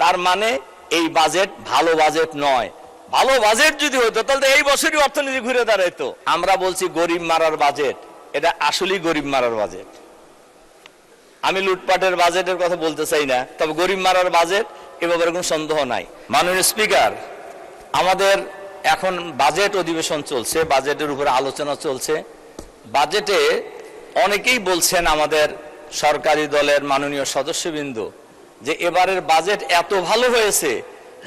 তার মানে এই বাজেট ভালো বাজেট নয়। ভালো বাজেট যদি হতো তাহলে এই বছরই অর্থনীতি ঘুরে দাঁড়াইতো। আমরা বলছি গরিব মারার বাজেট, এটা আসলেই গরিব মারার বাজেট। আমি লুটপাটের বাজেটের কথা বলতে চাই না, তবে গরিব মারার বাজেট এ ব্যাপারে কোনো সন্দেহ নাই। মাননীয় স্পিকার, আমাদের এখন বাজেট অধিবেশন চলছে, বাজেটের উপরে আলোচনা চলছে। বাজেটে অনেকেই বলছেন আমাদের সরকারি দলের মাননীয় সদস্যবৃন্দ যে এবারের বাজেট এত ভালো হয়েছে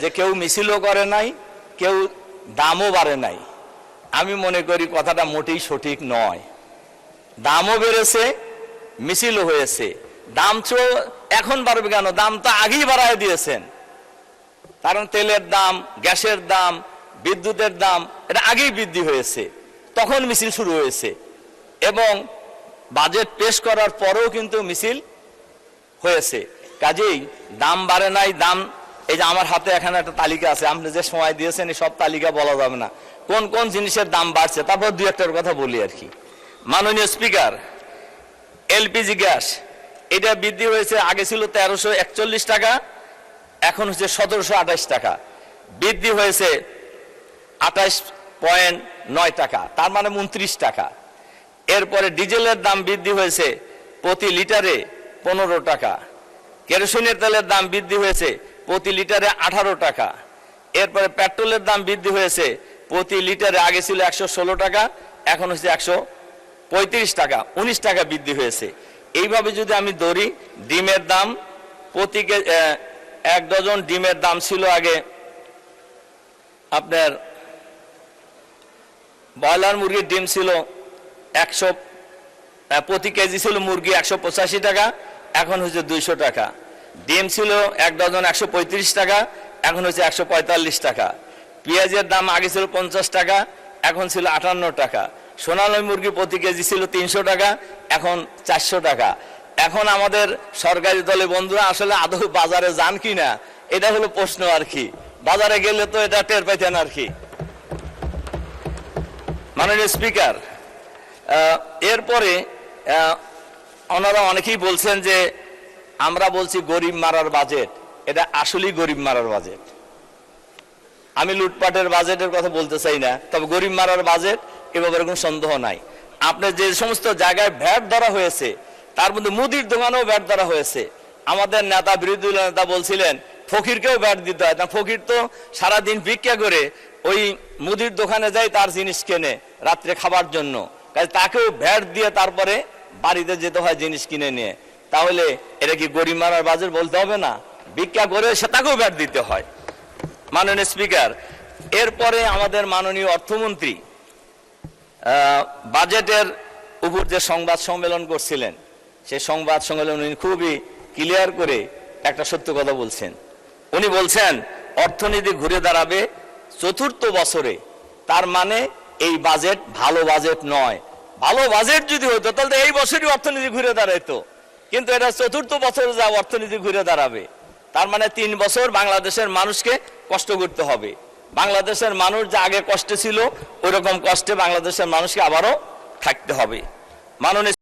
যে কেউ মিছিলও করে নাই, কেউ দামও বাড়ে নাই। আমি মনে করি কথাটা মোটেই সঠিক নয়। দামও বেড়েছে, মিছিলও হয়েছে। দাম এখন বাড়বে কেন? দাম তো আগেই বাড়ায় দিয়েছেন। কারণ তেলের দাম, গ্যাসের দাম, বিদ্যুতের দাম এটা আগেই বৃদ্ধি হয়েছে, তখন মিছিল শুরু হয়েছে। এবং বাজেট পেশ করার পরেও কিন্তু মিছিল হয়েছে। কাজেই দাম বাড়ে নাই। দাম, এই যে আমার হাতে এখানে একটা তালিকা আছে, আপনি যে সময় দিয়েছেন এই সব তালিকা বলা যাবে না কোন কোন জিনিসের দাম বাড়ছে, তারপর দুই একটার কথা বলি আর কি। মাননীয় স্পিকার, এলপিজি গ্যাস এটা বৃদ্ধি হয়েছে। আগে ছিল 1341 টাকা, এখন হচ্ছে 1728 টাকা, বৃদ্ধি হয়েছে 28.9 টাকা, তার মানে 29 টাকা। এরপরে ডিজেলের দাম বৃদ্ধি হয়েছে প্রতি লিটারে 15 টাকা। কেরোসিনের তেলের দাম বৃদ্ধি হয়েছে প্রতি লিটারে 18 টাকা। এরপরে পেট্রোলের দাম বৃদ্ধি হয়েছে প্রতি লিটারে, আগে ছিল 116 টাকা, এখন হচ্ছে 135 টাকা, 19 টাকা বৃদ্ধি হয়েছে। এইভাবে যদি আমি ধরি, ডিমের দাম প্রতি এক ডজন ডিমের দাম ছিল আগে আপনার, ব্রয়লার মুরগির ডিম ছিল 100, প্রতি কেজি ছিল মুরগি 185 টাকা, এখন হচ্ছে 200 টাকা। ডিম ছিল এক ডজন 135 টাকা, এখন হচ্ছে 145 টাকা। পেঁয়াজের দাম আগে ছিল 50 টাকা, এখন ছিল 58 টাকা। সোনালী মুরগি প্রতি কেজি ছিল 300 টাকা, এখন 400 টাকা। এখন আমাদের সরকারি দলে বন্ধুরা আসলে আদৌ বাজারে যান কিনা এটা হলো প্রশ্ন আর কি। বাজারে গেলে তো এটা টের পাইতেন আর কি। মাননীয় স্পিকার, এরপরে ওনারা অনেকেই বলছেন যে আমরা বলছি গরিব মারার বাজেট, এটা আসলেই গরিব মারার বাজেট। আমি লুটপাটের বাজেটের কথা বলতে চাই না, তবে গরিব মারার বাজেট এ ব্যাপারে কোনো সন্দেহ নাই। আপনার যে সমস্ত জায়গায় ভ্যাট ধরা হয়েছে তার মধ্যে মুদির দোকানেও ভ্যাট ধরা হয়েছে। আমাদের নেতা, বিরোধী নেতা বলছিলেন ফকিরকেও ভ্যাট দিতে হয় না। ফকির তো সারাদিন ভিক্ষা করে ওই মুদির দোকানে যায়, তার জিনিস কেনে রাত্রে খাবার জন্য, কাজে তাকেও ভ্যাট দিয়ে তারপরে বাড়িতে যেতে হয় জিনিস কিনে নিয়ে। তাহলে এটা কি গরিব মারার বাজেট বলতে হবে না? ভিক্ষা করে সে তাকেও ভ্যাট দিতে হয়। মাননীয় স্পিকার, এরপরে আমাদের মাননীয় অর্থমন্ত্রী বাজেটের উপর যে সংবাদ সম্মেলন করছিলেন, সেই সংবাদ সম্মেলন উনি খুবই ক্লিয়ার করে একটা সত্য কথা বলছেন। উনি বলছেন অর্থনীতি ঘুরে দাঁড়াবে চতুর্থ বছরে। তার মানে এই বাজেট ভালো বাজেট নয়। ভালো বাজেট যদি হতো তাহলে এই বছরই অর্থনীতি ঘুরে দাঁড়াইতো, কিন্তু এটা চতুর্থ বছরে যা অর্থনীতি ঘুরে দাঁড়াবে। তার মানে 3 বছর বাংলাদেশের মানুষকে কষ্ট করতে হবে। বাংলাদেশের মানুষ যা আগে কষ্টে ছিল ওইরকম কষ্টে বাংলাদেশের মানুষকে আবারও থাকতে হবে। মাননীয়